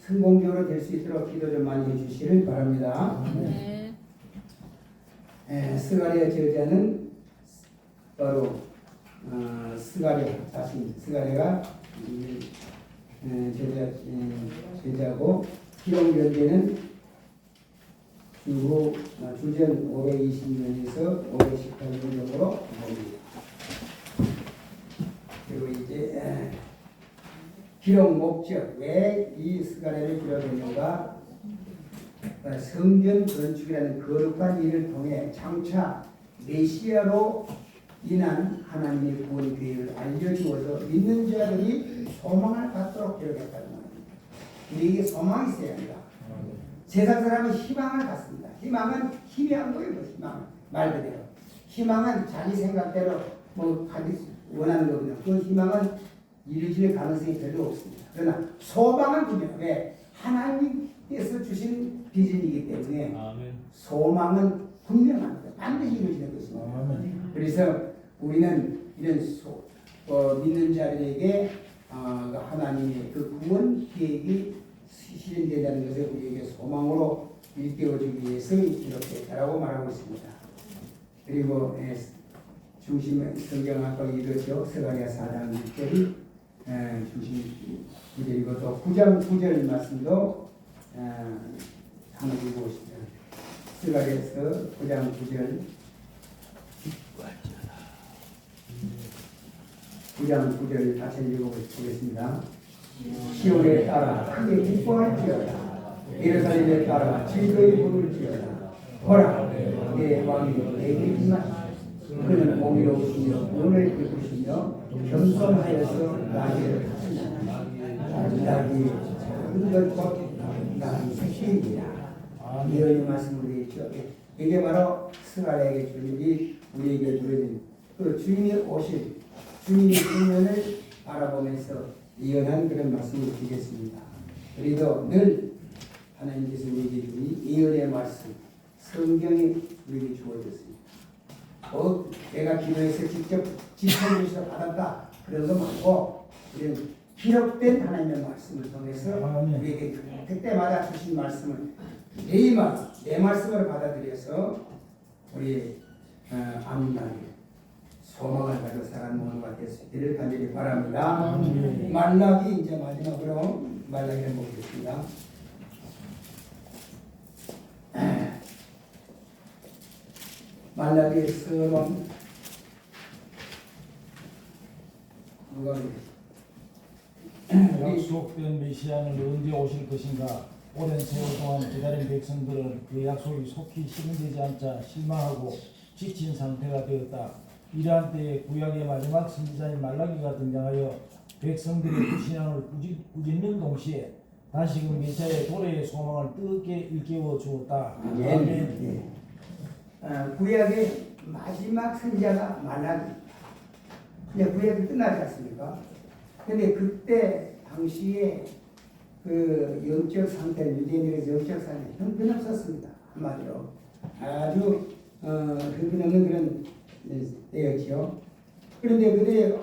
성공적으로 될 수 있도록 기도 좀 많이 해주시를 바랍니다. 네. 스가랴 저자는 바로 스가랴 자신 스가랴가 저자고 기록연대는 주전 520년에서 518년 정도로 봅니다. 그리고 이제 기록 목적 왜 이 스가랴를 기록했는가? 성전 건축이라는 거룩한 일을 통해 장차 메시아로 인한 하나님의 구원 계획을 알려주어서 믿는 자들이 소망을 갖도록 기록했다는 말입니다. 우리에게 소망이 있어야 합니다. 세상 사람은 희망을 갖습니다. 희망은 희미한 거예요. 희망은 말 그대로. 희망은 자기 생각대로 뭐 하기 원하는 거거든요. 그 희망은 이루어질 가능성이 별로 없습니다. 그러나 소망은 분명 왜 하나님께서 주신 비전이기 때문에 아멘. 소망은 분명합니다. 반드시 이루어지는 것입니다. 그래서 우리는 이런 믿는 자들에게 하나님의 그 구원 계획이 실현되다는 것을 우리에게 소망으로 일깨워주기 위해서 이렇게라고 말하고 있습니다. 그리고 중심 성경 아까 읽었죠. 스가랴 4장 6절이 중심 구절이고 또 9장 9절 말씀도 한번 읽어보시죠. 스가랴에서 9장 9절 9장 9절 다시 읽어보겠습니다. 시온에 따라 크게 기뻐할지어다. 예루살렘에 따라 즐거이 부를지어다. 보라, 내 왕이 내게 임하시오. 그는 공의로우시며 오늘 베푸시며 겸손하여서 나귀를 타시나니 나귀의 작은 것곧 나귀 새끼이니라. 이런 말씀을 드리죠. 이게 바로 스가랴에게 주님이 우리에게 주어진 그 주님이 오실 주님의 생명을 바라보면서 예언한 그런 말씀을 드리겠습니다. 그래도 늘 하나님께서 우리에게 주니 예언의 말씀, 성경이 우리에게 주어졌습니다. 내가 기도해서 직접 지켜주셔서 받았다 그런 거 말고 이런 기록된 하나님의 말씀을 통해서 우리에게 그때마다 주신 말씀을 내 말씀을 받아들여서 우리 앞날에 소망을 가지고 살아가는 모두가 될 수 있기를 간절히 바랍니다. 말라기 이제 마지막으로 말라기를 보겠습니다. 말라기의 서론 약속된 메시아는 언제 오실 것인가? 오랜 세월 동안 기다린 백성들은 그 약속이 속히 실현되지 않자 실망하고 지친 상태가 되었다. 이러한 때에 구약의 마지막 선지자인 말라기가 등장하여 백성들의 불신앙을 꾸짖는 동시에 다시금 메시아의 도래의 소망을 뜨겁게 일깨워 주었다. 아멘. 구약의 마지막 선지자가 말라기입니다. 이제 구약이 끝나지 않습니까? 근데 그때 당시에 그 영적 상태, 유대인들의 영적 상태 형편없었습니다. 한마디로 아주 형편없는 그런 때였죠. 그런데 그들이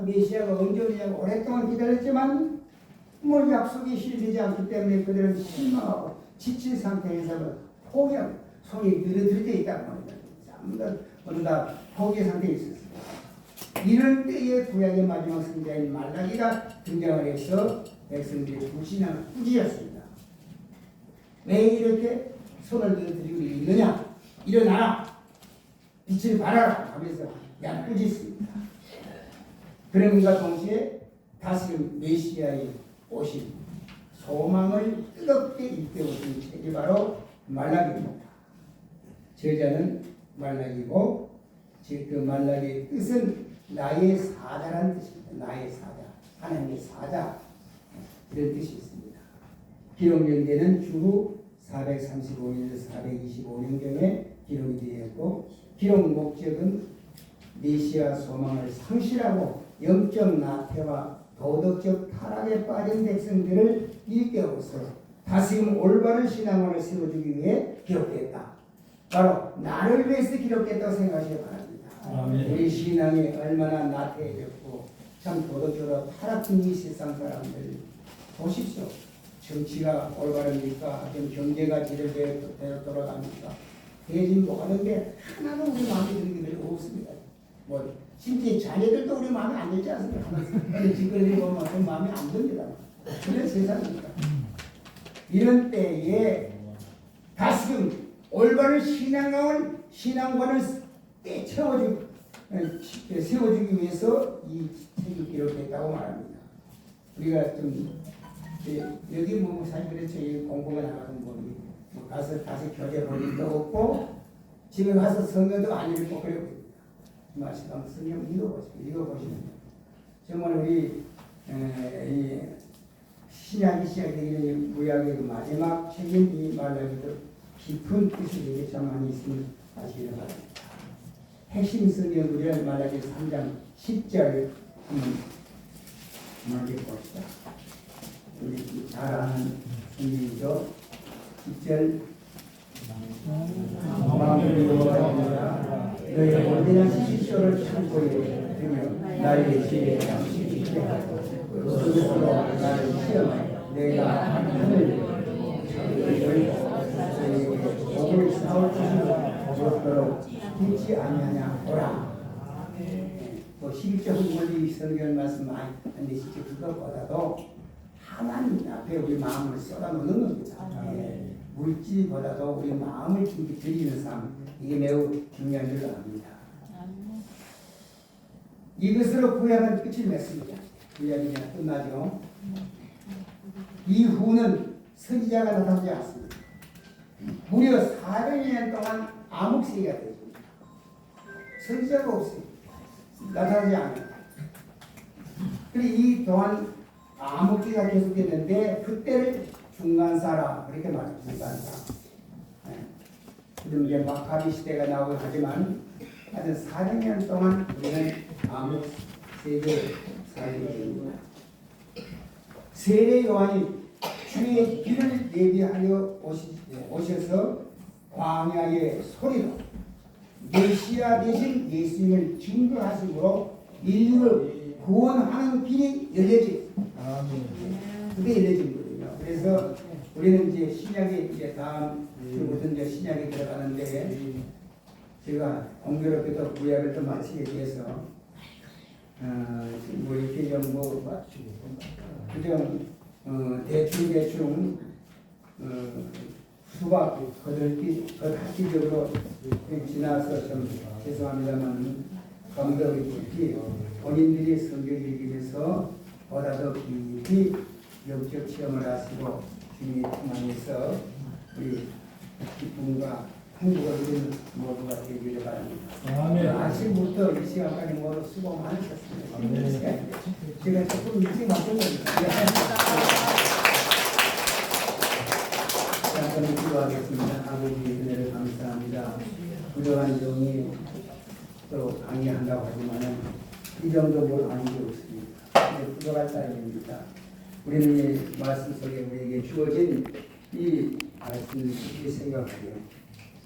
메시아가 언제 오냐고 오랫동안 기다렸지만 뭐 약속이 실현되지 않기 때문에 그들은 실망하고 지친 상태에서 포기하고 손이 늘어들게 있다고 합니다. 전부 다 포기 상태에 있었습니다. 이런 때에 구약의 마지막 선지자인 말라기가 등장을 해서 백성들의 불신앙을 꾸짖었습니다. 왜 이렇게 손을 늘어뜨리고 있느냐? 일어나라! 빛을 발하라! 하면서 꾸짖습니다. 그런가 동시에 다시금 메시아의 오신 소망을 뜨겁게 일깨워주는 책이 바로 말라기입니다. 저자는 말라기고 그 말라기의 뜻은 나의 사자라는 뜻입니다. 나의 사자, 하나님의 사자 이런 뜻이 있습니다. 기록연대는 주후 435년에서 425년경에 기록이 되어 있고 기록 목적은 메시아 소망을 상실하고 영적 나태와 도덕적 타락에 빠진 백성들을 일깨워서 다시금 올바른 신앙을 세워주기 위해 기록됐다. 바로 나를 위해서 기록됐다고 생각하시기 바랍니다. 아멘. 우리 신앙이 얼마나 나태해졌고 참 도덕적으로 타락한 이 세상 사람들 보십시오. 정치가 올바릅니까? 경제가 제대로 돌아갑니까? 대진보가 하는데 하나도 우리 마음에 드는 게 없습니다. 뭐 심지어 자녀들도 우리 마음에 안 들지 않습니까? 짓거리를 보면 좀 마음에 안 듭니다. 그런 세상입니다. 이런 때에 다시금 올바른 신앙관을 세워주기 위해서 이 책이 기록됐다고 말합니다. 우리가 좀 여기 뭐 사실 그렇죠. 공부가 나가는 분이 가서 다시 교재 볼 일도 없고 집에 가서 성경도 안 읽고 그래요. 말씀 성경 읽어보시면 정말 우리 이 신약이 시작되기는 구약의 그 마지막 책인 이 말라기도 깊은 뜻이 되게 참 많이 있음을 아시기 바랍니다. 핵심 성경들이 말라기 3장 10절 한번 읽어봅시다. 우리 잘 아는 성경이죠. 10절 너의 온전한 시쇼를 참고해 두며 나의 지혜에 양식이 되하고 그것으로 나를 시험하여 내가 하늘 복을 쌓을 것을 보도록 잊지 아니하냐 보라. 또 11절 후반기 성경 말씀 많이 하는데 실제 그것보다도 하나님 앞에 우리 마음을 쏟아놓는 겁니다. 물질보다도 우리 마음을 깊이 드리는 삶, 이게 매우 중요한 줄 압니다. 이것으로 구약은 끝을 맺습니다. 구약이 그냥 끝나죠. 이후는 선지자가 나타나지 않습니다. 무려 400년 동안 암흑세기가 되었습니다. 선지자가 없습니다. 나타나지 않아요. 그리고 이 동안 암흑기가 계속됐는데 그때를 중간사라 그렇게 말합니다. 중간사. 지금 이제 마카비 시대가 나오고 하지만 하여튼 400년 동안 우리는 암흑세계 살게 됩니다. 세례 요한이 주의 길을 예비하여 오셔서 광야의 소리로 메시아 대신 예수님을 증거하심으로 인류를 구원하는 길이 열려집니다. 그게 열려진 거예요. 그래서 우리는 이제 신약에 이제 다음 주부터 이제 신약에 들어가는데 제가 공교롭게도 구약을 좀 마치기 위해서 뭐 이렇게 좀뭐 그냥 대충 수박 걷기적으로 지나서 좀 죄송합니다만 감독이 깊이 본인들이 성경 읽으면서 보다 더 깊이 영적 체험을 하시고 주님의 통하면서 우리 기쁨과 행복을 누리는 모두가 되기를 바랍니다. 아멘. 아침부터 이 시간까지 모두 수고 많으셨습니다. 제가 조금 일찍 왔던 겁니다. 저는 기도하겠습니다. 아버지 은혜를 감사합니다. 부족한 종이 또 강의한다고 하지만 이 정도 뭘 아는 게 없습니다. 이제 부족할 따름입니다. 우리는 이 말씀 속에 우리에게 주어진 이 말씀을 깊이 생각하여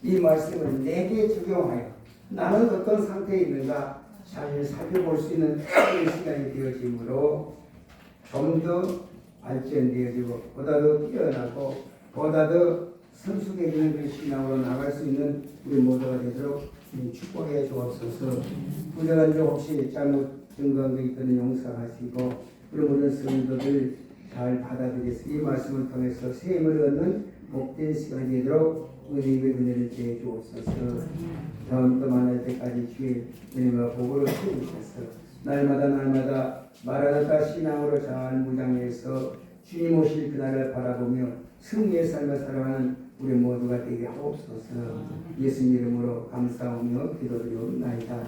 이 말씀을 내게 적용하여 나는 어떤 상태에 있는가 잘 살펴볼 수 있는 시간이 되어지므로 좀 더 발전되어지고 보다 더 뛰어나고 보다 더 성숙해지는 그 신앙으로 나갈 수 있는 우리 모두가 되도록 축복해 주옵소서. 부족한 점 혹시 잘못 증거한 것 있거든 용서하시고 그런 모든 성도들 잘 받아들여서 이 말씀을 통해서 세임을 얻는 복된 시간이 되도록 은혜를 제해 주옵소서. 다음 또 만날 때까지 주의 은혜와 복을 채우셔서 날마다 마라나타 신앙으로 잘 무장해서 주님 오실 그날을 바라보며 승리의 삶을 살아가는 우리 모두가 되게 하옵소서. 예수님 이름으로 감사하며 기도드리옵나이다.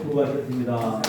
수고하셨습니다.